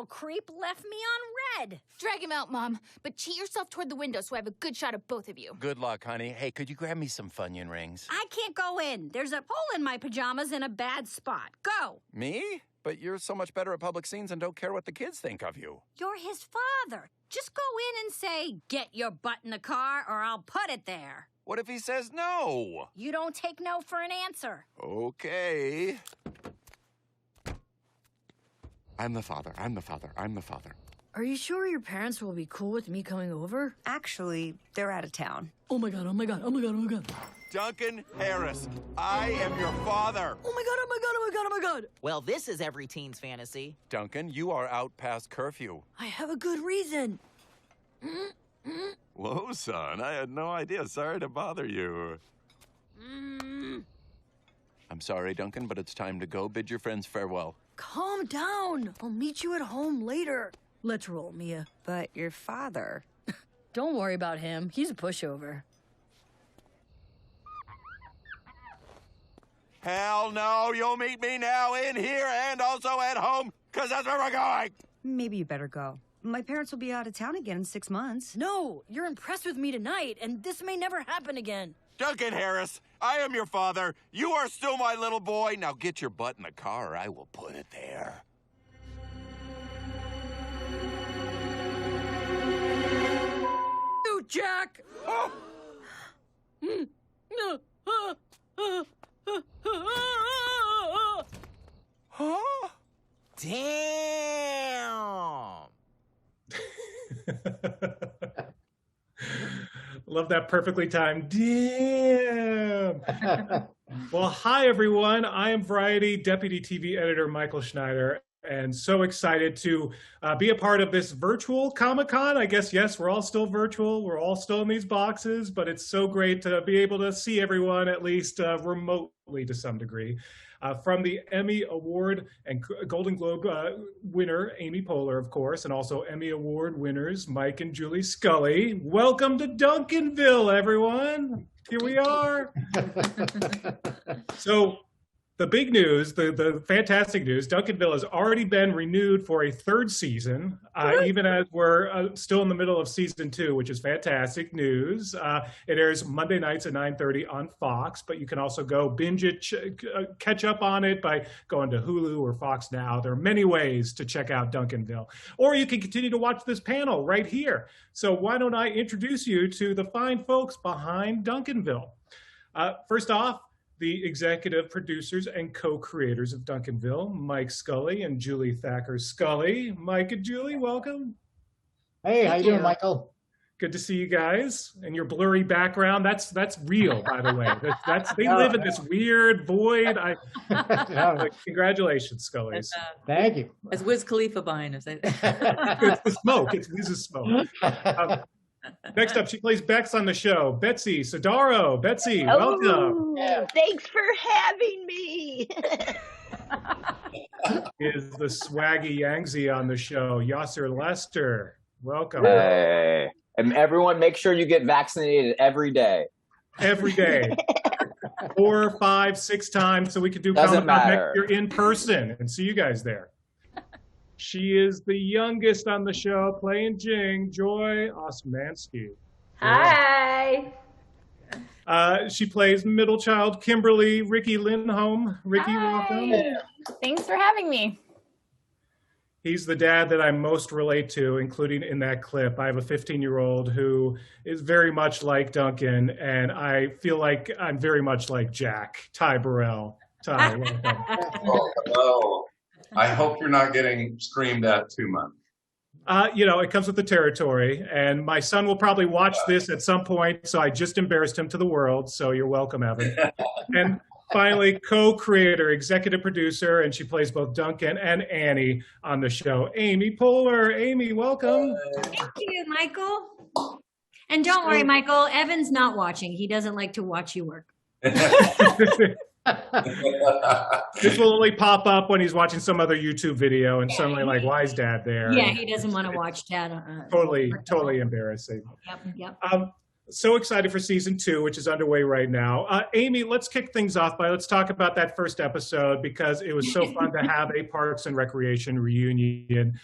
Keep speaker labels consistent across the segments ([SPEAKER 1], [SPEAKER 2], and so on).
[SPEAKER 1] little creep left me on red.
[SPEAKER 2] Drag him out, Mom. But cheat yourself toward the window so I have a good shot of both of you.
[SPEAKER 3] Good luck, honey. Hey, could you grab me some Funyun rings?
[SPEAKER 1] I can't go in. There's a hole in my pajamas in a bad spot. Go.
[SPEAKER 3] Me? But you're so much better at public scenes and don't care what the kids think of you.
[SPEAKER 1] You're his father. Just go in and say, get your butt in the car or I'll put it there.
[SPEAKER 3] What if he says no?
[SPEAKER 1] You don't take no for an answer.
[SPEAKER 3] Okay. I'm the father.
[SPEAKER 4] Are you sure your parents will be cool with me coming over?
[SPEAKER 5] Actually, they're out of town.
[SPEAKER 4] Oh my god.
[SPEAKER 3] Duncan Harris, I am your father.
[SPEAKER 4] Oh my god.
[SPEAKER 6] Well, this is every teen's fantasy.
[SPEAKER 3] Duncan, you are out past curfew.
[SPEAKER 4] I have a good reason.
[SPEAKER 3] Whoa, son, I had no idea. Sorry to bother you. I'm sorry, Duncan, but it's time to go. Bid your friends farewell.
[SPEAKER 4] Calm down. I'll meet you at home later. Let's roll, Mia.
[SPEAKER 5] But your father...
[SPEAKER 4] Don't worry about him. He's a pushover.
[SPEAKER 3] Hell no, you'll meet me now in here and also at home, because that's where we're going.
[SPEAKER 5] Maybe you better go. My parents will be out of town again in 6 months.
[SPEAKER 4] No, you're impressed with me tonight, and this may never happen again.
[SPEAKER 3] Duncan Harris, I am your father. You are still my little boy. Now get your butt in the car or I will put it there.
[SPEAKER 4] You, Jack!
[SPEAKER 3] Oh. Huh?
[SPEAKER 6] Damn!
[SPEAKER 7] Love that perfectly timed. Damn. Well, hi, everyone. I am Variety Deputy TV Editor Michael Schneider, and so excited to be a part of this virtual Comic-Con. I guess, yes, we're all still virtual. We're all still in these boxes, but it's so great to be able to see everyone, at least remotely to some degree. From the Emmy Award and Golden Globe winner, Amy Poehler, of course, and also Emmy Award winners, Mike and Julie Scully. Welcome to Duncanville, everyone. Here we are. So the big news, the fantastic news, Duncanville has already been renewed for a third season, even as we're still in the middle of season 2, which is fantastic news. It airs Monday nights at 9:30 on Fox, but you can also go binge it, catch up on it by going to Hulu or Fox Now. There are many ways to check out Duncanville. Or you can continue to watch this panel right here. So why don't I introduce you to the fine folks behind Duncanville. First off, the executive producers and co-creators of Duncanville, Mike Scully and Julie Thacker Scully. Mike and Julie, welcome.
[SPEAKER 8] Hey, how you doing, Michael?
[SPEAKER 7] Good to see you guys. And your blurry background, that's real, by the way. They live in this weird void. Congratulations, Scullys.
[SPEAKER 8] Thank you.
[SPEAKER 9] It's Wiz Khalifa behind us.
[SPEAKER 7] It's the smoke. It's Wiz's smoke. Next up, she plays Bex on the show. Betsy Sodaro. Betsy, welcome.
[SPEAKER 10] Thanks for having me.
[SPEAKER 7] Is the swaggy Yangzi on the show. Yasser Lester, welcome.
[SPEAKER 11] Hey. And everyone, make sure you get vaccinated every day.
[SPEAKER 7] Every day. 4, 5, 6 times so we can do
[SPEAKER 11] Doesn't
[SPEAKER 7] Comic-Con
[SPEAKER 11] matter.
[SPEAKER 7] next year in person and see you guys there. She is the youngest on the show, playing Jing, Joy Osmansky.
[SPEAKER 10] Hi.
[SPEAKER 7] She plays middle child Kimberly, Ricky Lindholm. Ricky, welcome.
[SPEAKER 2] Thanks for having me.
[SPEAKER 7] He's the dad that I most relate to, including in that clip. I have a 15-year-old who is very much like Duncan, and I feel like I'm very much like Jack. Ty Burrell. Ty, welcome.
[SPEAKER 12] Oh, I hope you're not getting screamed at too much.
[SPEAKER 7] It comes with the territory, and my son will probably watch this at some point, so I just embarrassed him to the world, so you're welcome, Evan. And finally, co-creator, executive producer, and she plays both Duncan and Annie on the show, Amy Poehler. Amy, welcome.
[SPEAKER 13] Thank you, Michael. And don't worry, Michael, Evan's not watching. He doesn't like to watch you work.
[SPEAKER 7] This will only pop up when he's watching some other YouTube video and suddenly like, why is Dad there?
[SPEAKER 13] Yeah, he doesn't want to watch Dad.
[SPEAKER 7] Totally embarrassing.
[SPEAKER 13] Yep.
[SPEAKER 7] So excited for season 2, which is underway right now. Amy, let's kick things off let's talk about that first episode, because it was so fun to have a Parks and Recreation reunion,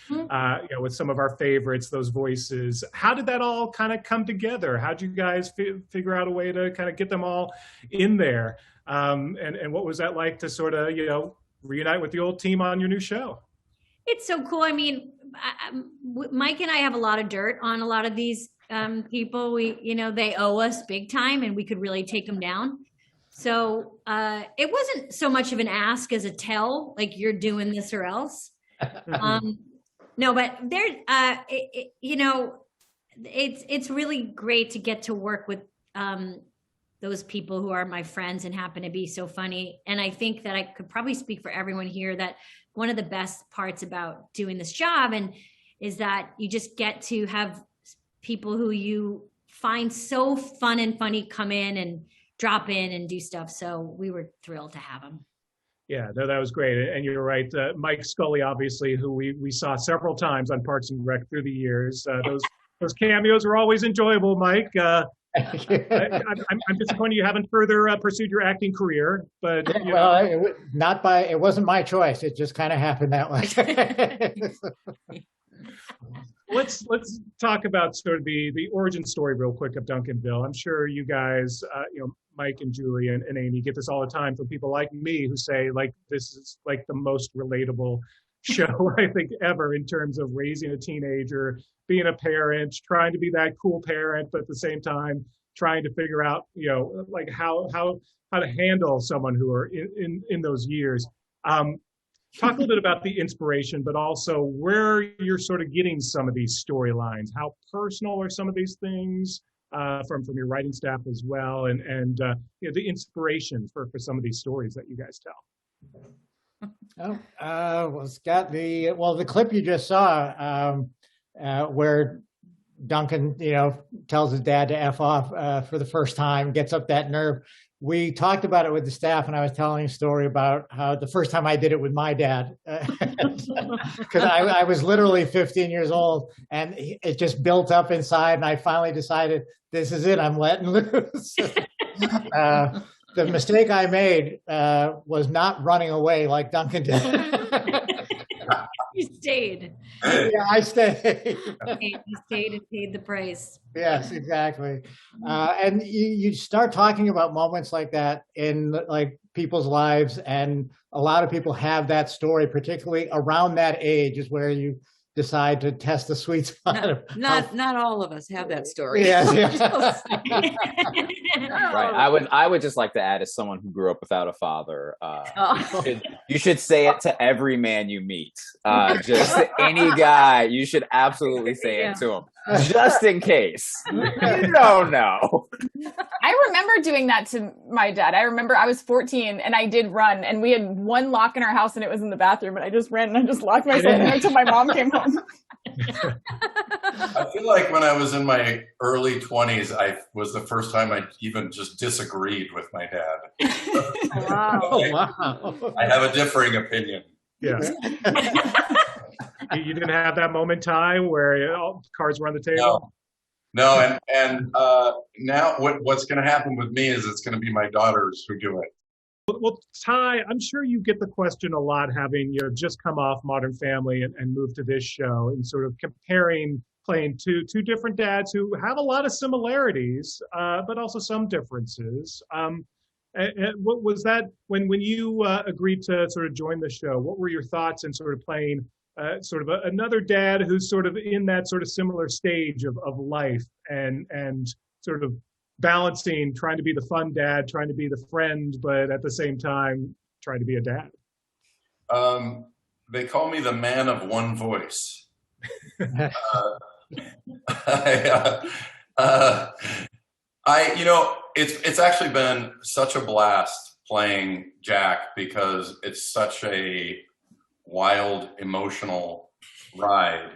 [SPEAKER 7] with some of our favorites, those voices. How did that all kind of come together? How'd you guys figure out a way to kind of get them all in there? And what was that like to sort of, reunite with the old team on your new show?
[SPEAKER 13] It's so cool. I mean, Mike and I have a lot of dirt on a lot of these people. They owe us big time, and we could really take them down. So it wasn't so much of an ask as a tell, like you're doing this or else. No, but it's really great to get to work with those people who are my friends and happen to be so funny. And I think that I could probably speak for everyone here that one of the best parts about doing this job is that you just get to have people who you find so fun and funny come in and drop in and do stuff. So we were thrilled to have them.
[SPEAKER 7] Yeah, no, that was great. And you're right. Mike Scully, obviously, who we saw several times on Parks and Rec through the years. Those cameos were always enjoyable, Mike. I'm disappointed you haven't further pursued your acting career, but
[SPEAKER 8] it wasn't my choice. It just kind of happened that way.
[SPEAKER 7] Let's talk about sort of the origin story real quick of Duncanville. I'm sure you guys, Mike and Julie and Amy get this all the time from people like me who say, like, this is like the most relatable show I think ever in terms of raising a teenager, being a parent, trying to be that cool parent, but at the same time trying to figure out, like how to handle someone who are in those years. Talk a little bit about the inspiration, but also where you're sort of getting some of these storylines. How personal are some of these things from your writing staff as well, and the inspiration for some of these stories that you guys tell.
[SPEAKER 8] It's got the clip you just saw where Duncan, tells his dad to F off for the first time, gets up that nerve. We talked about it with the staff, and I was telling a story about how the first time I did it with my dad, because I was literally 15 years old, and it just built up inside, and I finally decided, this is it, I'm letting loose. The mistake I made was not running away like Duncan did.
[SPEAKER 13] You stayed.
[SPEAKER 8] Yeah, I stayed.
[SPEAKER 13] You stayed and paid the price.
[SPEAKER 8] Yes, exactly. And you start talking about moments like that in like people's lives, and a lot of people have that story, particularly around that age is where you decide to test the sweet spot.
[SPEAKER 5] Not all of us have that story.
[SPEAKER 8] Yeah.
[SPEAKER 11] Right. I would just like to add, as someone who grew up without a father, you should say it to every man you meet. Just any guy, you should absolutely say it to him, just in case. You don't know.
[SPEAKER 9] I remember doing that to my dad. I remember I was 14 and I did run, and we had one lock in our house and it was in the bathroom, and I just ran and I just locked myself in there until my mom came home.
[SPEAKER 12] I feel like when I was in my early 20s, I was the first time I even just disagreed with my dad.
[SPEAKER 8] Wow.
[SPEAKER 12] I have a differing opinion.
[SPEAKER 7] Yeah. You didn't have that moment in time where all cards were on the table?
[SPEAKER 12] No, and now what's going to happen with me is it's going to be my daughters who do it.
[SPEAKER 7] Well, Ty, I'm sure you get the question a lot, having just come off Modern Family and moved to this show, and sort of playing two different dads who have a lot of similarities, but also some differences. And what was that when you agreed to sort of join the show? What were your thoughts in sort of playing sort of another dad who's sort of in that sort of similar stage of life, and sort of balancing trying to be the fun dad, trying to be the friend, but at the same time trying to be a dad?
[SPEAKER 12] They call me the man of one voice. It's actually been such a blast playing Jack, because it's such a wild, emotional ride.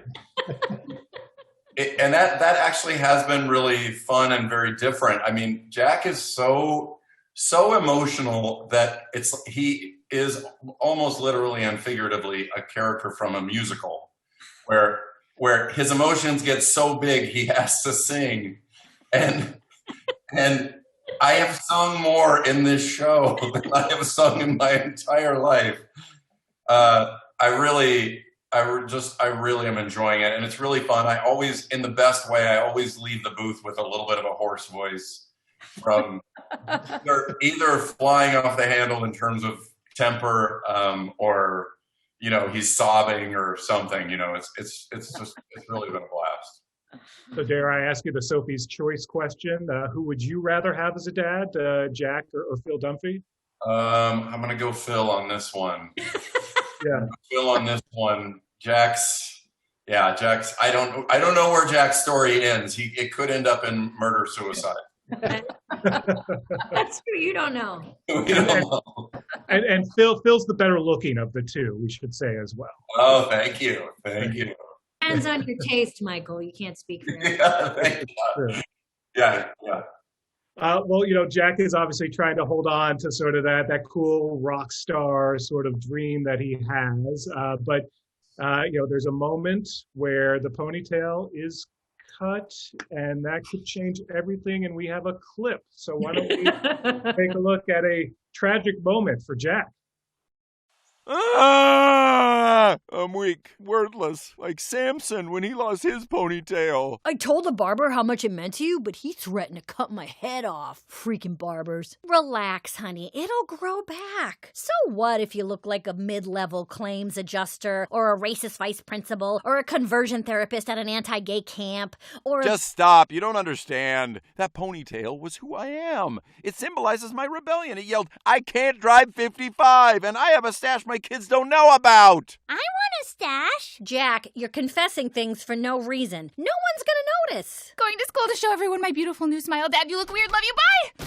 [SPEAKER 12] And that actually has been really fun and very different. I mean, Jack is so emotional that he is almost literally and figuratively a character from a musical, where his emotions get so big he has to sing, and And I have sung more in this show than I have sung in my entire life. I really am enjoying it, and it's really fun. I always, in the best way, I always leave the booth with a little bit of a hoarse voice from either flying off the handle in terms of temper, or he's sobbing or something. It's really been a blast.
[SPEAKER 7] So dare I ask you the Sophie's Choice question? Who would you rather have as a dad, Jack or Phil Dunphy?
[SPEAKER 12] I'm gonna go Phil on this one.
[SPEAKER 7] Yeah,
[SPEAKER 12] Phil on this one. Jack's. I don't know where Jack's story ends. It could end up in murder suicide.
[SPEAKER 13] That's true. You don't know.
[SPEAKER 12] We don't know.
[SPEAKER 7] And Phil's the better looking of the two, we should say as well.
[SPEAKER 12] Oh, thank you.
[SPEAKER 13] Depends on your taste, Michael. You can't speak for him.
[SPEAKER 12] Yeah.
[SPEAKER 7] Well, Jack is obviously trying to hold on to sort of that cool rock star sort of dream that he has. But there's a moment where the ponytail is cut, and that could change everything. And we have a clip. So why don't we take a look at a tragic moment for Jack?
[SPEAKER 3] I'm weak, wordless, like Samson when he lost his ponytail.
[SPEAKER 4] I told the barber how much it meant to you, but he threatened to cut my head off. Freaking barbers.
[SPEAKER 1] Relax, honey. It'll grow back. So what if you look like a mid-level claims adjuster, or a racist vice principal, or a conversion therapist at an anti-gay camp, or...
[SPEAKER 3] Just stop. You don't understand. That ponytail was who I am. It symbolizes my rebellion. It yelled, I can't drive 55, and I have a stash my kids don't know about.
[SPEAKER 1] I want a stash. Jack, you're confessing things for no reason. No one's gonna notice.
[SPEAKER 2] Going to school to show everyone my beautiful new smile. Dad, you look weird. Love you. Bye.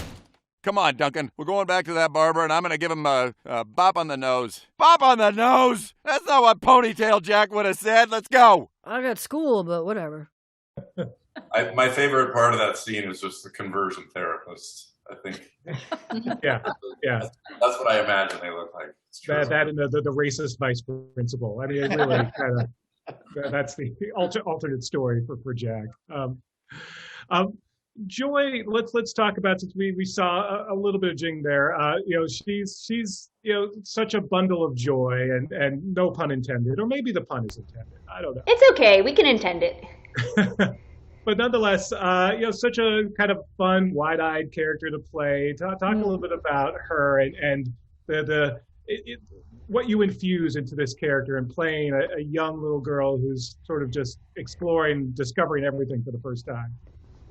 [SPEAKER 3] Come on, Duncan. We're going back to that barber, and I'm going to give him a bop on the nose. Bop on the nose? That's not what Ponytail Jack would have said. Let's go.
[SPEAKER 4] I got school, but whatever.
[SPEAKER 12] My favorite part of that scene is just the conversion therapist. I think.
[SPEAKER 7] Yeah.
[SPEAKER 12] That's what I imagine they look like.
[SPEAKER 7] That and the racist vice principal. I mean, it really kind of that's the alternate story for Jack. Joy, let's talk about, since we saw a little bit of Jing there. She's such a bundle of joy, and no pun intended, or maybe the pun is intended. I don't know.
[SPEAKER 10] It's okay. We can intend it.
[SPEAKER 7] But nonetheless, such a kind of fun, wide-eyed character to play. Talk a little bit about her and what you infuse into this character and playing a young little girl who's sort of just exploring, discovering everything for the first time.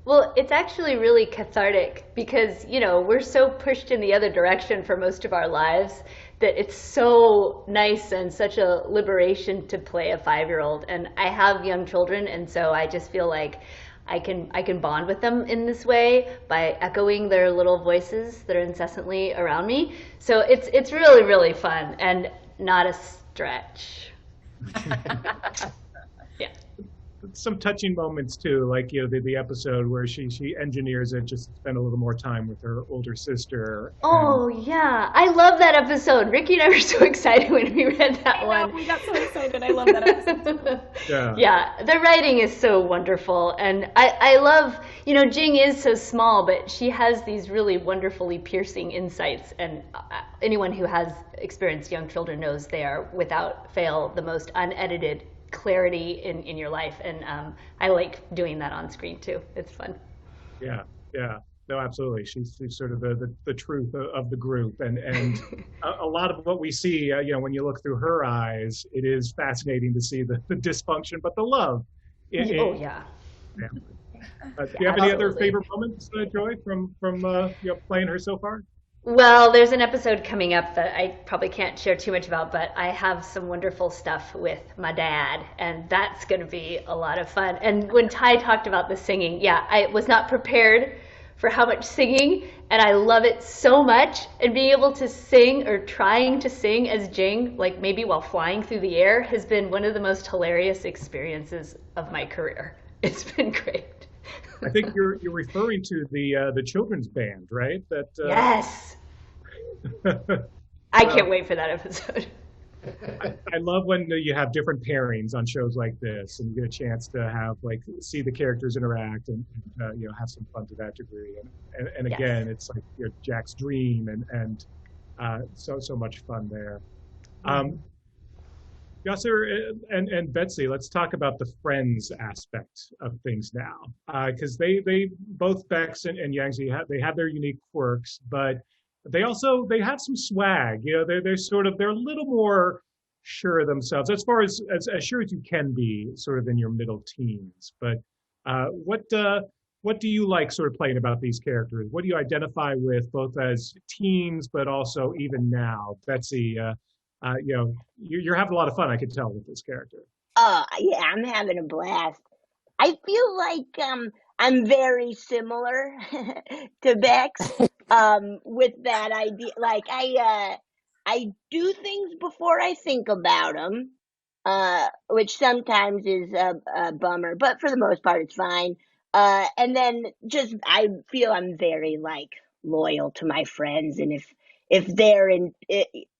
[SPEAKER 10] Well, it's actually really cathartic because, we're so pushed in the other direction for most of our lives that it's so nice and such a liberation to play a 5-year-old. And I have young children, and so I just feel like I can bond with them in this way by echoing their little voices that are incessantly around me. So it's really, really fun and not a stretch. Yeah.
[SPEAKER 7] Some touching moments too, like the episode where she engineers it just to spend a little more time with her older sister.
[SPEAKER 10] Oh yeah, I love that episode. Ricky and I were so excited when we read that one.
[SPEAKER 9] We got so excited. I love that episode.
[SPEAKER 10] Yeah, the writing is so wonderful, and I love, Jing is so small, but she has these really wonderfully piercing insights, and anyone who has experienced young children knows they are without fail the most unedited clarity in your life, and I like doing that on screen too. It's fun.
[SPEAKER 7] Yeah, no, absolutely. She's sort of the truth of the group, and a lot of what we see, when you look through her eyes, it is fascinating to see the dysfunction, but the love.
[SPEAKER 10] Yeah.
[SPEAKER 7] Do you have any other favorite moments, Joy, from playing her so far?
[SPEAKER 10] Well, there's an episode coming up that I probably can't share too much about, but I have some wonderful stuff with my dad, and that's going to be a lot of fun. And when Ty talked about the singing, I was not prepared for how much singing, and I love it so much. And being able to sing, or trying to sing as Jing, like maybe while flying through the air, has been one of the most hilarious experiences of my career. It's been great.
[SPEAKER 7] I think you're referring to the children's band, right?
[SPEAKER 10] Yes. I can't wait for that episode.
[SPEAKER 7] I love when you have different pairings on shows like this, and you get a chance to have see the characters interact and have some fun to that degree. And
[SPEAKER 10] Yes.
[SPEAKER 7] again, it's like Jack's dream, and so much fun there. Yasser and Betsy, let's talk about the friends aspect of things now, because they both Bex and Yangzi have their unique quirks, but they have some swag. They're a little more sure of themselves, as far as sure as you can be, sort of in your middle teens. But what do you like sort of playing about these characters? What do you identify with both as teens, but also even now? Betsy, you're having a lot of fun, I could tell, with this character.
[SPEAKER 14] Yeah, I'm having a blast. I feel like I'm very similar to Bex with that idea. Like I do things before I think about them, which sometimes is a bummer, but for the most part, it's fine. And then I feel I'm very loyal to my friends, and if they're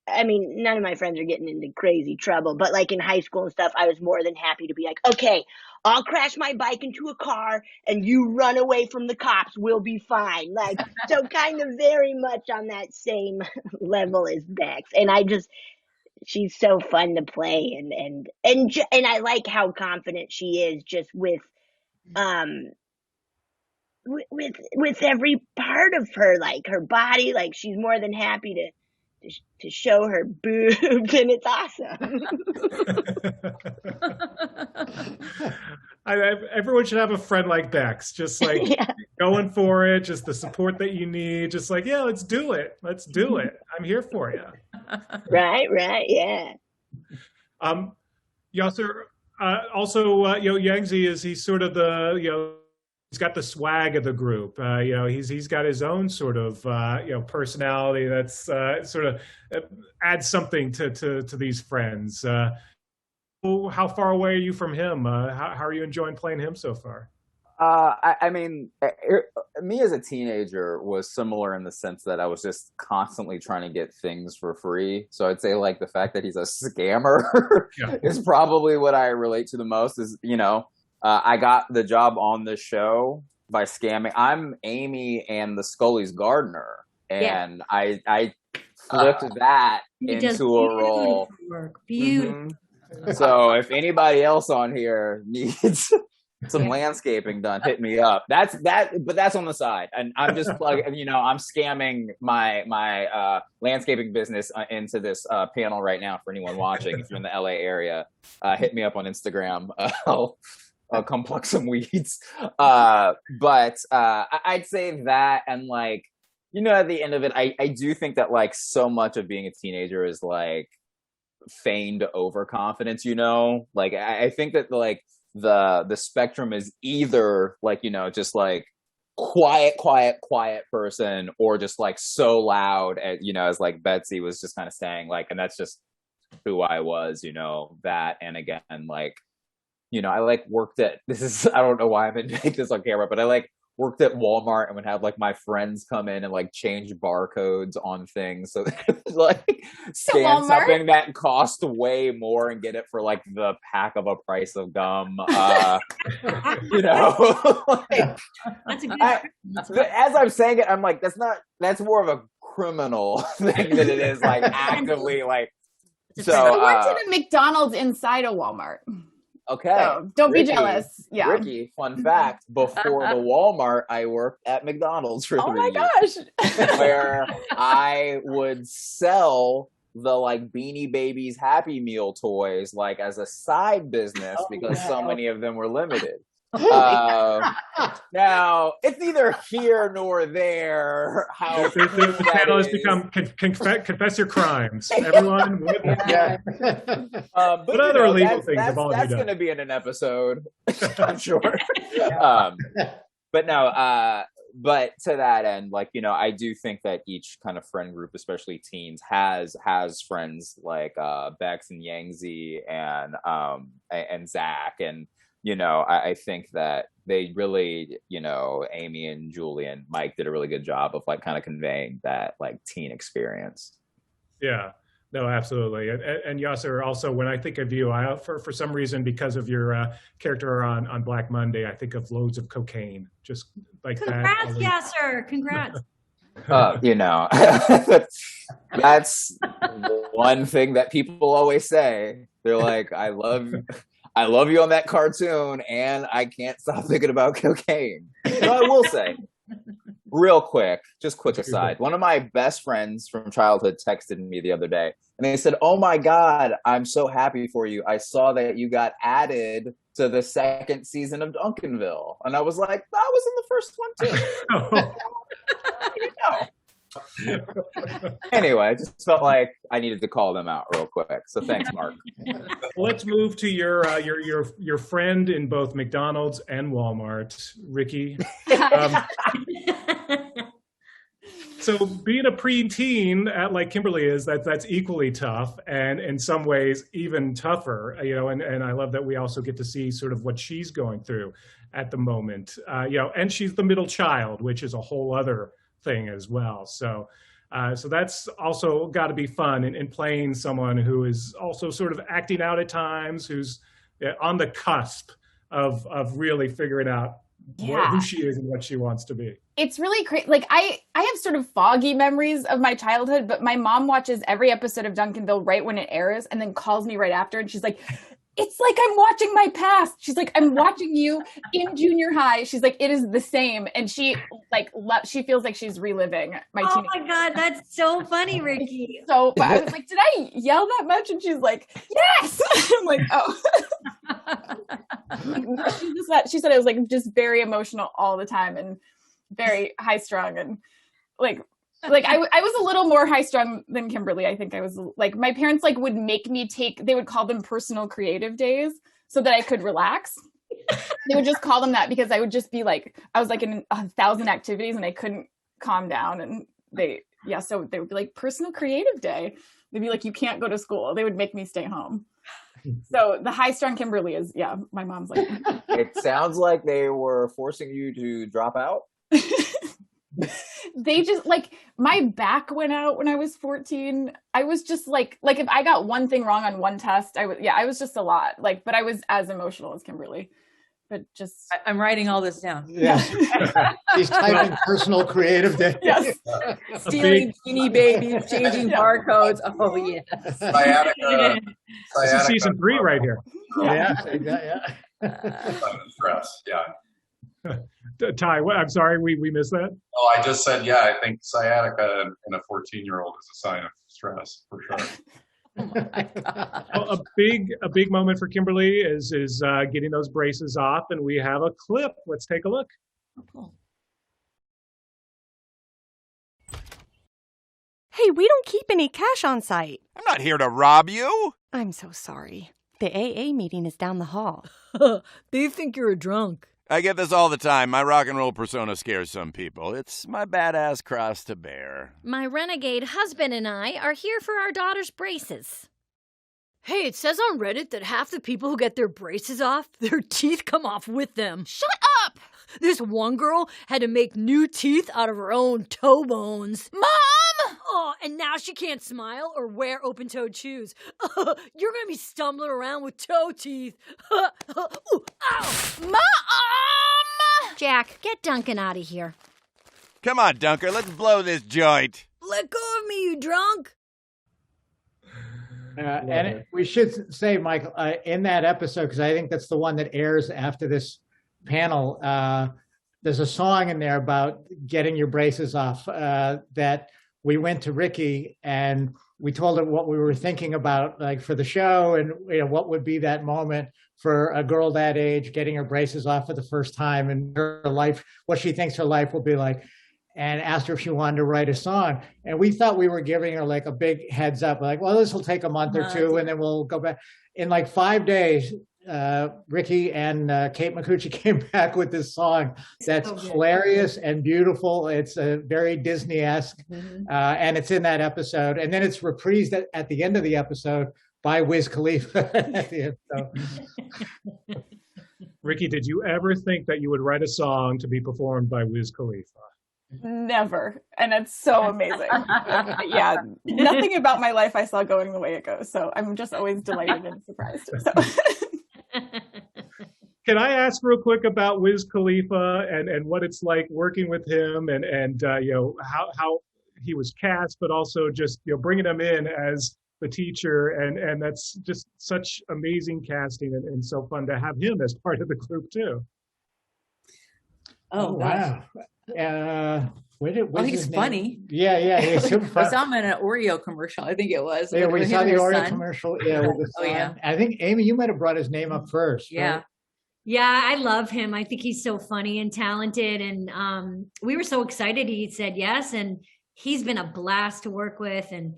[SPEAKER 14] I mean, none of my friends are getting into crazy trouble, but in high school and stuff, I was more than happy to be like, okay, I'll crash my bike into a car and you run away from the cops. We'll be fine. So kind of very much on that same level as Bex. And she's so fun to play. And I like how confident she is just with every part of her, her body. She's more than happy to show her boobs, and it's awesome.
[SPEAKER 7] Everyone should have a friend like Bex, just going for it, just the support that you need, just let's do it. I'm here for you.
[SPEAKER 14] Right, yeah.
[SPEAKER 7] Yasser, also, Yangzi he's sort of the, he's got the swag of the group. He's got his own sort of personality that's sort of adds something to these friends. How far away are you from him? How are you enjoying playing him so far?
[SPEAKER 11] I mean, me as a teenager was similar in the sense that I was just constantly trying to get things for free. So I'd say the fact that he's a scammer is probably what I relate to the most. Is I got the job on the show by scamming. I'm Amy and the Scully's gardener, and I flipped that into a role.
[SPEAKER 13] Beautiful.
[SPEAKER 11] So if anybody else on here needs some landscaping done, hit me up. But that's on the side, and I'm just plugging. I'm scamming my landscaping business into this panel right now. For anyone watching, if you're in the LA area, hit me up on Instagram. I'll come pluck some weeds. But I'd say that, and at the end of it, I do think that so much of being a teenager is feigned overconfidence. I think that the spectrum is either just quiet person, or just so loud, as Betsy was just kind of saying, and that's just who I was, that. And again, I worked at, I don't know why I'm going to make this on camera, but I worked at Walmart and would have my friends come in and change barcodes on things. So scan something that cost way more and get it for the pack of a price of gum.
[SPEAKER 13] That's a good
[SPEAKER 11] as I'm saying it, I'm that's more of a criminal thing than it is actively
[SPEAKER 9] So I worked at a McDonald's inside a Walmart.
[SPEAKER 11] Okay.
[SPEAKER 9] So don't be jealous. Yeah.
[SPEAKER 11] Ricky, fun fact, before the Walmart, I worked at McDonald's for 3 years.
[SPEAKER 9] Oh my gosh.
[SPEAKER 11] Where I would sell the Beanie Babies Happy Meal toys as a side business because so many of them were limited. Now, it's neither here nor there. How
[SPEAKER 7] the panel has become confess your crimes. Everyone,
[SPEAKER 11] but
[SPEAKER 7] other illegal things have all
[SPEAKER 11] that's going to be in an episode, I'm sure. But no, but to that end, I do think that each kind of friend group, especially teens, has friends like Bex and Yangzi and Zach, and I think that they really, Amy and Julie and Mike did a really good job of kind of conveying that teen experience.
[SPEAKER 7] Yeah. No, absolutely. And Yasser, also, when I think of you, for some reason, because of your character on Black Monday, I think of loads of cocaine, just like that.
[SPEAKER 13] Congrats, Yasser. Congrats.
[SPEAKER 11] You know, that's one thing that people always say. They're like, I love you on that cartoon, and I can't stop thinking about cocaine. So I will say, real quick, just quick aside, one of my best friends from childhood texted me the other day, and they said, "Oh my God, I'm so happy for you. I saw that you got added to the second season of Duncanville." And I was like, that was in the first one too. Anyway, I just felt like I needed to call them out real quick. So thanks, Mark.
[SPEAKER 7] Let's move to your friend in both McDonald's and Walmart, Ricky. So being a preteen like Kimberly is, that's equally tough, and in some ways even tougher. And I love that we also get to see sort of what she's going through at the moment. And she's the middle child, which is a whole other thing as well. So that's also got to be fun in playing someone who is also sort of acting out at times, who's on the cusp of really figuring out who she is and what she wants to be.
[SPEAKER 9] It's really crazy. Like I have sort of foggy memories of my childhood, but my mom watches every episode of Duncanville right when it airs and then calls me right after. And she's like, it's like I'm watching my past. She's like, I'm watching you in junior high. She's like, it is the same. And she she feels like she's reliving my teenage.
[SPEAKER 13] Oh my God, that's so funny, Ricky.
[SPEAKER 9] So I was like, did I yell that much? And she's like, yes. I'm like, oh. She said it was like just very emotional all the time and very high strung, and like I was a little more high strung than Kimberly. I think I was like, my parents would make me they would call them personal creative days so that I could relax. They would just call them that because I would just be like, I was like in 1,000 activities and I couldn't calm down. And so they would be like, personal creative day. They'd be like, you can't go to school. They would make me stay home. So the high strung Kimberly is, my mom's like.
[SPEAKER 11] It sounds like they were forcing you to drop out.
[SPEAKER 9] They just my back went out when I was 14. I was just like if I got one thing wrong on one test, I was just a lot. But I was as emotional as Kimberly. But just
[SPEAKER 15] I'm writing all this down.
[SPEAKER 8] Yes. He's typing personal creative day.
[SPEAKER 9] Yes.
[SPEAKER 15] Stealing Beanie Babies, changing barcodes. Oh yeah.
[SPEAKER 12] Sciatica.
[SPEAKER 7] This is season 3 right here.
[SPEAKER 8] Yeah.
[SPEAKER 12] Stress. Yeah.
[SPEAKER 7] Ty, I'm sorry, we missed that.
[SPEAKER 12] Oh, I just said, I think sciatica in a 14-year-old is a sign of stress for sure.
[SPEAKER 7] Well, a big moment for Kimberly is getting those braces off, and we have a clip. Let's take a look.
[SPEAKER 16] Hey, we don't keep any cash on site.
[SPEAKER 3] I'm not here to rob you.
[SPEAKER 16] I'm so sorry. The AA meeting is down the hall.
[SPEAKER 4] They think you're a drunk.
[SPEAKER 3] I get this all the time. My rock and roll persona scares some people. It's my badass cross to bear.
[SPEAKER 1] My renegade husband and I are here for our daughter's braces.
[SPEAKER 4] Hey, it says on Reddit that half the people who get their braces off, their teeth come off with them.
[SPEAKER 2] Shut up!
[SPEAKER 4] This one girl had to make new teeth out of her own toe bones.
[SPEAKER 2] Mom!
[SPEAKER 4] Oh, and now she can't smile or wear open-toed shoes. You're gonna be stumbling around with toe teeth. Ooh, ow!
[SPEAKER 2] Mom!
[SPEAKER 1] Jack, get Duncan out of here.
[SPEAKER 3] Come on, Dunker, let's blow this joint.
[SPEAKER 4] Let go of me, you drunk!
[SPEAKER 8] We should say, Michael, in that episode, because I think that's the one that airs after this panel, there's a song in there about getting your braces off that we went to Ricky and we told her what we were thinking about, for the show, and what would be that moment for a girl that age getting her braces off for the first time and her life, what she thinks her life will be like, and asked her if she wanted to write a song. And we thought we were giving her a big heads up, well, this will take a month or two and then we'll go back. In 5 days, Ricky and Kate Micucci came back with this song that's hilarious and beautiful. It's very Disney-esque, and it's in that episode. And then it's reprised at the end of the episode by Wiz Khalifa at the end. So.
[SPEAKER 7] Ricky, did you ever think that you would write a song to be performed by Wiz Khalifa?
[SPEAKER 9] Never. And it's so amazing. Yeah. Nothing about my life I saw going the way it goes. So I'm just always delighted and surprised. So.
[SPEAKER 7] Can I ask real quick about Wiz Khalifa and what it's like working with him and how he was cast, but also just bringing him in as the teacher, and that's just such amazing casting and so fun to have him as part of the group too.
[SPEAKER 15] Oh wow! He's funny.
[SPEAKER 8] Yeah, he's super fun.
[SPEAKER 15] I saw him in an Oreo commercial. I think it was.
[SPEAKER 8] Yeah, we saw the Oreo commercial. Yeah, with the son.
[SPEAKER 15] Oh yeah.
[SPEAKER 8] I think Amy, you might have brought his name up first.
[SPEAKER 13] Yeah.
[SPEAKER 8] Right?
[SPEAKER 13] Yeah, I love him. I think he's so funny and talented. And we were so excited he said yes. And he's been a blast to work with and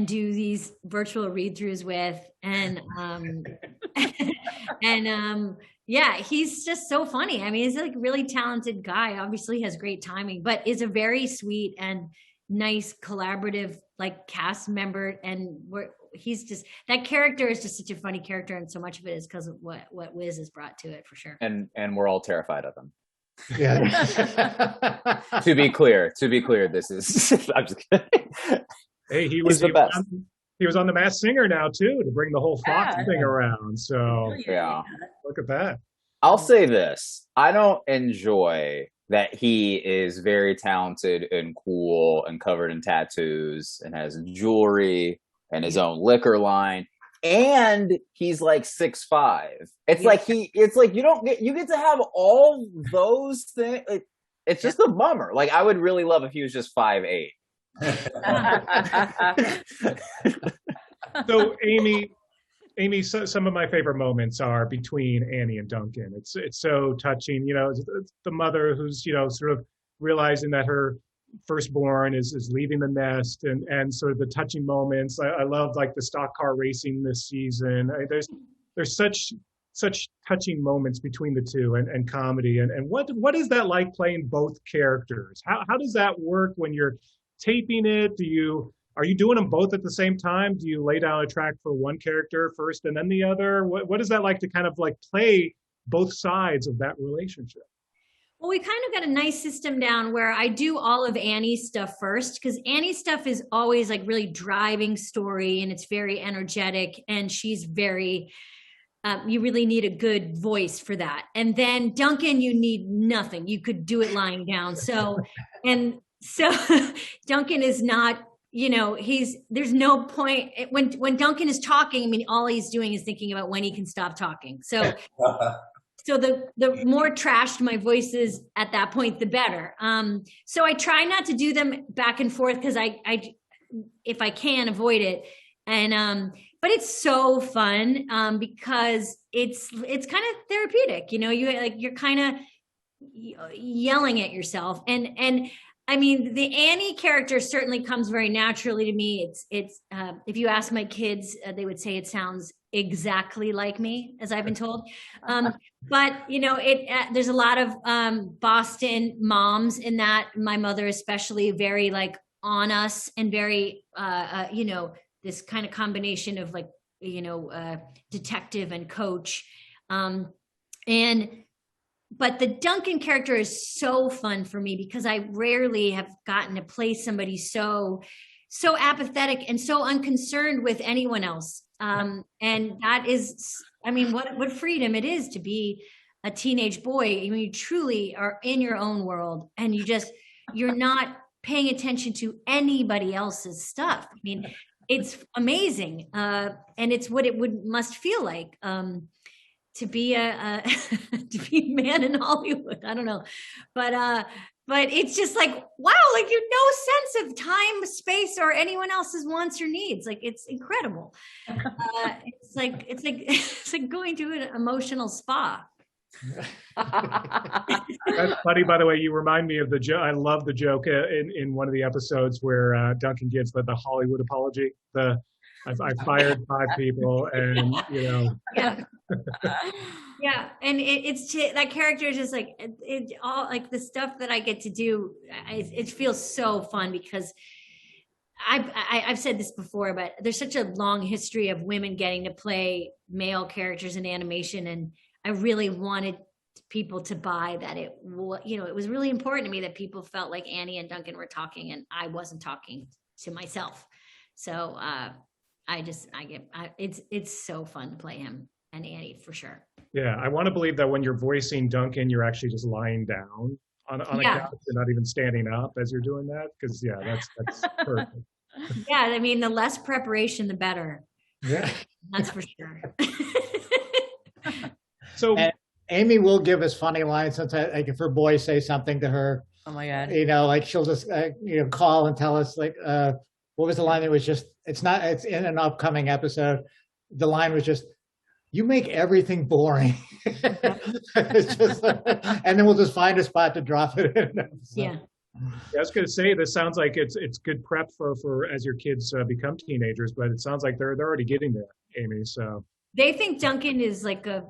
[SPEAKER 13] do these virtual read-throughs with. And yeah, he's just so funny. I mean, he's like a really talented guy. Obviously has great timing, but is a very sweet and nice collaborative like cast member. And he's just, that character is just such a funny character, and so much of it is because of what Wiz has brought to it, for sure.
[SPEAKER 11] And we're all terrified of him.
[SPEAKER 8] Yeah.
[SPEAKER 11] To be clear, this is I'm just kidding.
[SPEAKER 7] Hey, he was the best. He was on The Masked Singer now too, to bring the whole Fox thing around. So
[SPEAKER 11] yeah,
[SPEAKER 7] look at that.
[SPEAKER 11] I'll say this: I don't enjoy that he is very talented and cool and covered in tattoos and has jewelry and his own liquor line, and he's like 6'5". It's like you get to have all those things. It's just a bummer. Like, I would really love if he was just 5'8".
[SPEAKER 7] So Amy, some of my favorite moments are between Annie and Duncan. It's so touching. It's the mother who's sort of realizing that her firstborn is leaving the nest, and sort of the touching moments. I love like the stock car racing this season. There's such touching moments between the two, and comedy. And what is that like playing both characters? How does that work when you're taping it? Are you doing them both at the same time? Do you lay down a track for one character first and then the other? What is that like to kind of like play both sides of that relationship?
[SPEAKER 13] Well, we kind of got a nice system down where I do all of Annie's stuff first, because Annie's stuff is always like really driving story, and it's very energetic, and she's very, you really need a good voice for that. And then Duncan, you need nothing. You could do it lying down. So Duncan is not, there's no point when Duncan is talking. I mean, all he's doing is thinking about when he can stop talking. So the more trashed my voice is at that point, the better. So I try not to do them back and forth, because I if I can avoid it. And but it's so fun because it's kind of therapeutic. You're kind of yelling at yourself, and I mean, the Annie character certainly comes very naturally to me. It's if you ask my kids, they would say it sounds exactly like me, as I've been told. But there's a lot of Boston moms in that. My mother, especially, very like on us, and very this kind of combination of like detective and coach, But the Duncan character is so fun for me, because I rarely have gotten to play somebody so apathetic and so unconcerned with anyone else. And that is, I mean, what freedom it is to be a teenage boy. I mean, you truly are in your own world, and you're not paying attention to anybody else's stuff. I mean, it's amazing. And it's what it must feel like. To be to be a man in Hollywood. I don't know. But it's just like, wow, like you have no sense of time, space, or anyone else's wants or needs. Like, it's incredible. It's like going to an emotional spa.
[SPEAKER 7] That's funny, by the way. You remind me of the joke. I love the joke in one of the episodes where Duncan gives the Hollywood apology. I fired 5 people, and
[SPEAKER 13] Yeah. Yeah, and it's that character is just like it all, like the stuff that I get to do. It feels so fun, because I've said this before, but there's such a long history of women getting to play male characters in animation, and I really wanted people to buy that it was really important to me that people felt like Annie and Duncan were talking and I wasn't talking to myself. So it's so fun to play him and Annie for sure.
[SPEAKER 7] Yeah, I want to believe that when you're voicing Duncan, you're actually just lying down on a couch. You're not even standing up as you're doing that, because that's perfect.
[SPEAKER 13] Yeah, I mean, the less preparation, the better.
[SPEAKER 8] Yeah,
[SPEAKER 13] that's for sure.
[SPEAKER 7] So
[SPEAKER 8] and Amy will give us funny lines sometimes. Like if her boys say something to her,
[SPEAKER 15] oh my God,
[SPEAKER 8] like she'll just call and tell us like, what was the line that was just? It's in an upcoming episode. The line was just, "You make everything boring." It's just, and then we'll just find a spot to drop it in.
[SPEAKER 13] Yeah.
[SPEAKER 7] I was going to say, this sounds like it's good prep for as your kids become teenagers, but it sounds like they're already getting there, Amy. So
[SPEAKER 13] they think Duncan is like a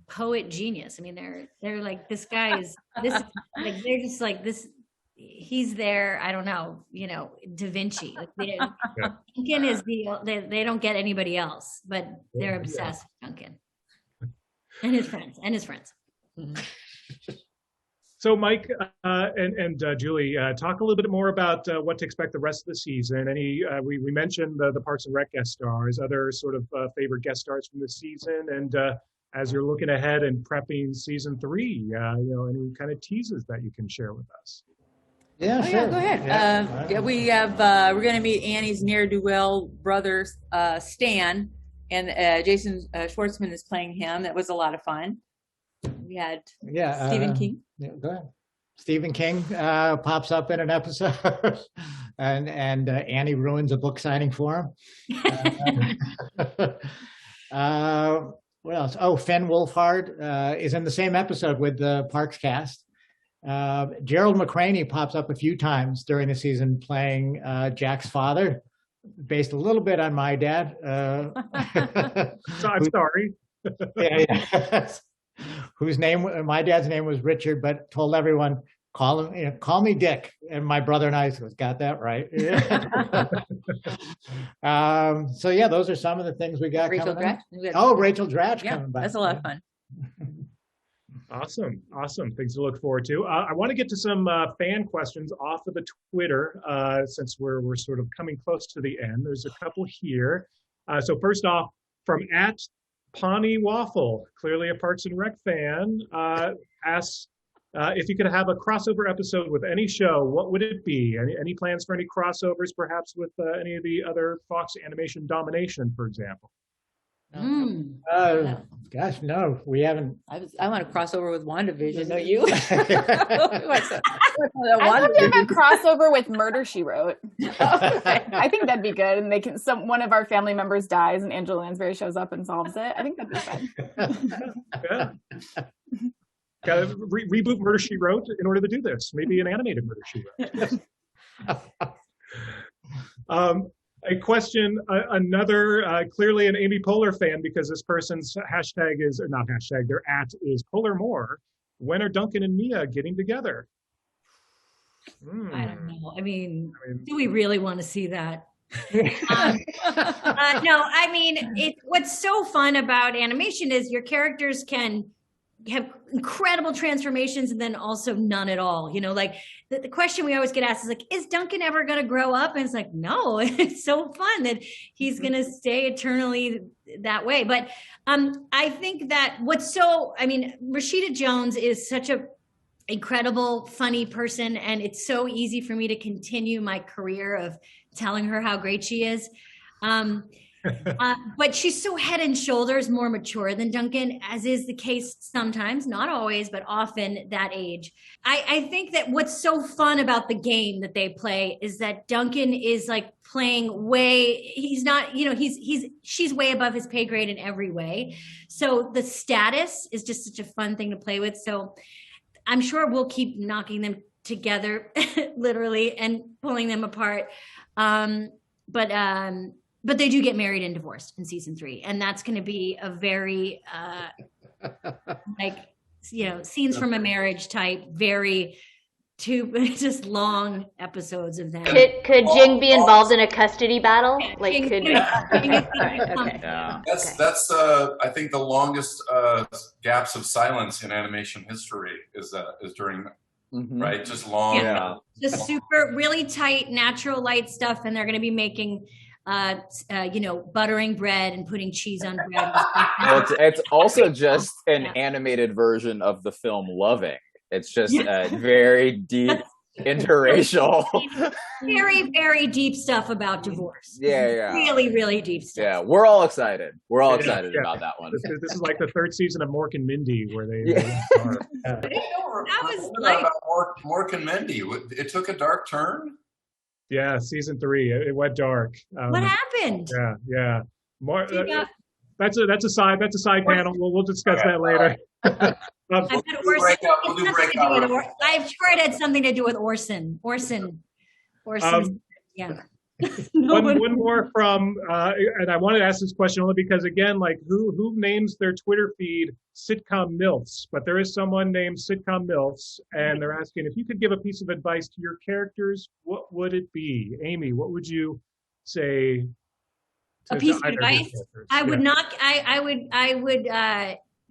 [SPEAKER 13] poet genius. I mean, they're like, this guy is this. Like they're just like this. He's there. I don't know. Da Vinci. Like Duncan is they don't get anybody else, but they're obsessed with Duncan and his friends.
[SPEAKER 15] Mm-hmm.
[SPEAKER 7] So Mike and Julie, talk a little bit more about what to expect the rest of the season. We mentioned the Parks and Rec guest stars, other sort of favorite guest stars from the season, and as you're looking ahead and prepping season 3, any kind of teases that you can share with us.
[SPEAKER 8] Yeah, sure.
[SPEAKER 15] Yeah, go ahead.
[SPEAKER 8] Yeah.
[SPEAKER 15] We have we're going to meet Annie's ne'er-do-well brother Stan, and Jason Schwartzman is playing him. That was a lot of fun. We had Stephen King.
[SPEAKER 8] Yeah, go ahead. Stephen King pops up in an episode, and Annie ruins a book signing for him. What else? Oh, Finn Wolfhard is in the same episode with the Parks cast. Gerald McCraney pops up a few times during the season playing Jack's father, based a little bit on my dad.
[SPEAKER 7] So I'm sorry.
[SPEAKER 8] Yeah. Whose my dad's name was Richard, but told everyone, call me Dick. And my brother and I got that right. So yeah, those are some of the things we got.
[SPEAKER 15] Rachel
[SPEAKER 8] coming
[SPEAKER 15] Dratch.
[SPEAKER 8] Oh, Rachel Dratch coming back.
[SPEAKER 15] That's a lot of fun.
[SPEAKER 7] Awesome. Things to look forward to. I want to get to some fan questions off of the Twitter since we're sort of coming close to the end. There's a couple here. So first off, from @Pawnee Waffle, clearly a Parks and Rec fan, asks if you could have a crossover episode with any show, what would it be? Any plans for any crossovers, perhaps with any of the other Fox Animation Domination, for example?
[SPEAKER 8] Gosh, no, we haven't.
[SPEAKER 15] I want to cross over with WandaVision. Don't you?
[SPEAKER 9] I'd love to have a crossover with Murder, She Wrote. I think that'd be good. And one of our family members dies and Angela Lansbury shows up and solves it. I think that'd be fun.
[SPEAKER 7] Yeah. Got to reboot Murder, She Wrote in order to do this. Maybe an animated Murder, She Wrote. A question, another, clearly an Amy Poehler fan, because this person's hashtag is, or not hashtag, their @ is Poehler More. When are Duncan and Mia getting together?
[SPEAKER 13] I don't know. I mean, do we really want to see that? No, I mean, what's so fun about animation is your characters can have incredible transformations and then also none at all. Like the question we always get asked is like, is Duncan ever going to grow up? And it's like, no, it's so fun that he's going to stay eternally that way. But I think that Rashida Jones is such a incredible, funny person. And it's so easy for me to continue my career of telling her how great she is. But she's so head and shoulders more mature than Duncan, as is the case sometimes, not always, but often that age. I think that what's so fun about the game that they play is that Duncan is like playing he's not, she's way above his pay grade in every way. So the status is just such a fun thing to play with. So I'm sure we'll keep knocking them together, literally, and pulling them apart. But they do get married and divorced in season 3. And that's going to be a very, scenes from a marriage type, very just long episodes of them.
[SPEAKER 10] Could Jing be involved in a custody battle? Like, could okay.
[SPEAKER 11] Yeah.
[SPEAKER 12] That's I think the longest gaps of silence in animation history is during right, just long.
[SPEAKER 13] Yeah. Just super really tight natural light stuff, and they're going to be making buttering bread and putting cheese on bread.
[SPEAKER 11] Well, it's also just an animated version of the film Loving. It's just very deep interracial.
[SPEAKER 13] Very, very deep stuff about divorce.
[SPEAKER 11] Yeah.
[SPEAKER 13] Really, really deep stuff.
[SPEAKER 11] Yeah, we're all excited. We're all excited about that one.
[SPEAKER 7] This is like the third season of Mork and Mindy, where they are.
[SPEAKER 13] That was
[SPEAKER 12] like Mork and Mindy. It took a dark turn.
[SPEAKER 7] Yeah, season 3. It went dark.
[SPEAKER 13] What happened?
[SPEAKER 7] Yeah. More. That's a side panel. We'll discuss that later.
[SPEAKER 12] We'll do breakout.
[SPEAKER 13] I'm sure it had something to do with Orson. Yeah.
[SPEAKER 7] One more from, and I wanted to ask this question only because, again, like who names their Twitter feed sitcom MILFs? But there is someone named sitcom MILFs, and they're asking if you could give a piece of advice to your characters, what would it be? Amy, what would you say?
[SPEAKER 13] A piece of advice? I would not.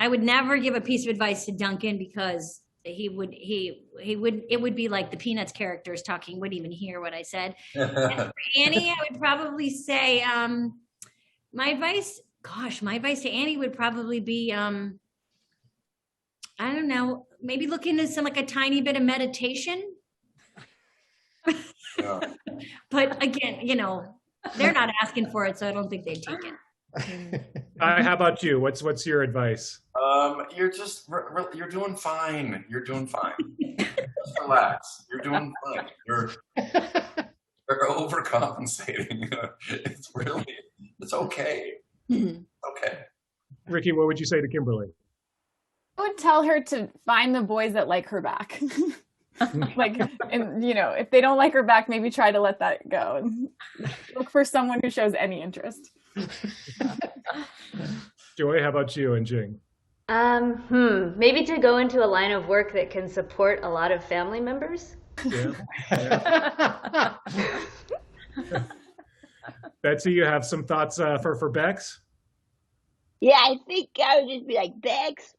[SPEAKER 13] I would never give a piece of advice to Duncan because he would. It would be like the Peanuts characters talking. Wouldn't even hear what I said. And for Annie, I would probably say my advice to Annie would probably be I don't know, maybe look into some like a tiny bit of meditation.
[SPEAKER 12] Yeah.
[SPEAKER 13] But again, they're not asking for it, so I don't think they'd take it.
[SPEAKER 7] How about you? What's your advice?
[SPEAKER 12] You're doing fine. You're doing fine. Just relax. You're doing fine. You're overcompensating. It's okay. Okay.
[SPEAKER 7] Ricky, what would you say to Kimberly?
[SPEAKER 9] I would tell her to find the boys that like her back. If they don't like her back, maybe try to let that go and look for someone who shows any interest.
[SPEAKER 7] Joy, how about you and Jing?
[SPEAKER 10] Maybe to go into a line of work that can support a lot of family members.
[SPEAKER 7] Yeah. Betsy, you have some thoughts for Bex?
[SPEAKER 14] Yeah, I think I would just be like, Bex,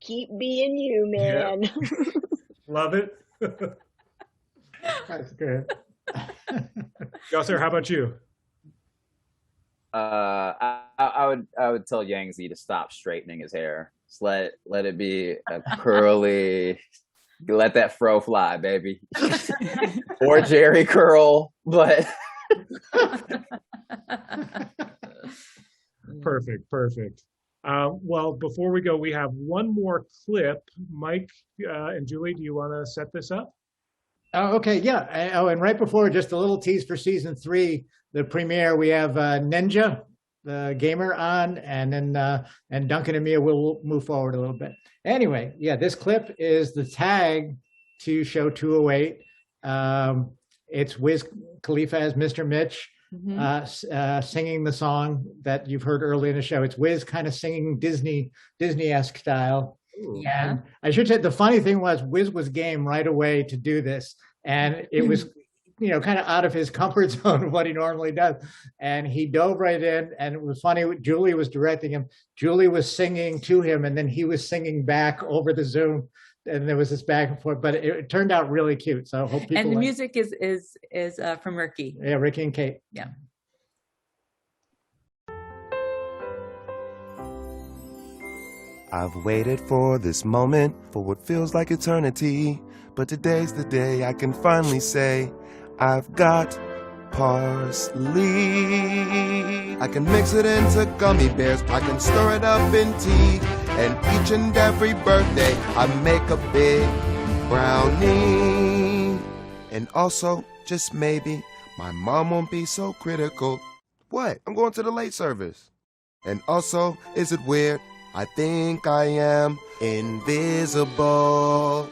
[SPEAKER 14] keep being you, man.
[SPEAKER 7] Yeah. Love it. That's good. Yosser, how about you?
[SPEAKER 11] I would tell Yangzi to stop straightening his hair. Just let it be a curly. Let that fro fly, baby. Or Jerry curl, but
[SPEAKER 7] Perfect. Well, before we go, we have one more clip. Mike and Julie, do you want to set this up?
[SPEAKER 8] Oh, okay, yeah. And right before, just a little tease for season 3, the premiere, we have Ninja, the gamer, on, and then and Duncan and Mia will move forward a little bit. Anyway, yeah, this clip is the tag to show 208. It's Wiz Khalifa as Mr. Mitch. Singing the song that you've heard early in the show. It's Wiz kind of singing Disney-esque style. Ooh. Yeah. And I should say the funny thing was Wiz was game right away to do this. And it was, kind of out of his comfort zone of what he normally does. And he dove right in. And it was funny. Julie was directing him. Julie was singing to him, and then he was singing back over the Zoom. And there was this back and forth, but it turned out really cute. So I hope people.
[SPEAKER 15] And the music is from Ricky.
[SPEAKER 8] Yeah, Ricky and Kate.
[SPEAKER 15] Yeah.
[SPEAKER 17] I've waited for this moment for what feels like eternity, but today's the day I can finally say I've got parsley. I can mix it into gummy bears, I can stir it up in tea, and each and every birthday I make a big brownie. And also, just maybe, my mom won't be so critical. What? I'm going to the late service. And also, is it weird? I think I am invisible.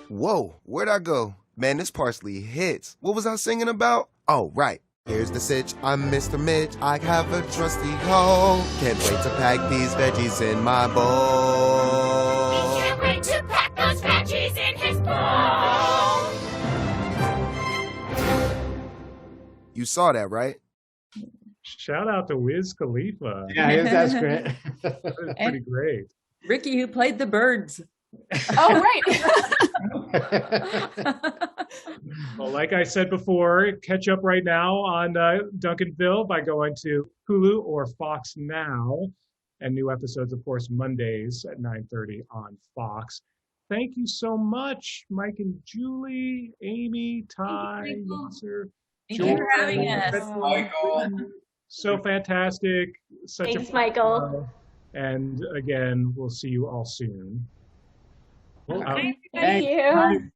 [SPEAKER 17] Whoa, where'd I go? Man, this parsley hits. What was I singing about? Oh, right. Here's the sitch, I'm Mr. Mitch. I have a trusty hoe. Can't wait to pack these veggies in my bowl.
[SPEAKER 18] He can't wait to pack those veggies in his bowl.
[SPEAKER 17] You saw that, right?
[SPEAKER 7] Shout out to Wiz Khalifa.
[SPEAKER 8] Yeah, that's great.
[SPEAKER 7] That was pretty great.
[SPEAKER 15] Ricky, who played the birds.
[SPEAKER 9] Oh, right.
[SPEAKER 7] Well, like I said before, catch up right now on Duncanville by going to Hulu or Fox Now. And new episodes, of course, Mondays at 9:30 on Fox. Thank you so much, Mike and Julie, Amy, Ty, Yasser,
[SPEAKER 15] Thank you for having us.
[SPEAKER 12] Michael.
[SPEAKER 7] So fantastic.
[SPEAKER 10] Thanks, Michael.
[SPEAKER 7] And again, we'll see you all soon.
[SPEAKER 8] Okay.
[SPEAKER 9] Thank you.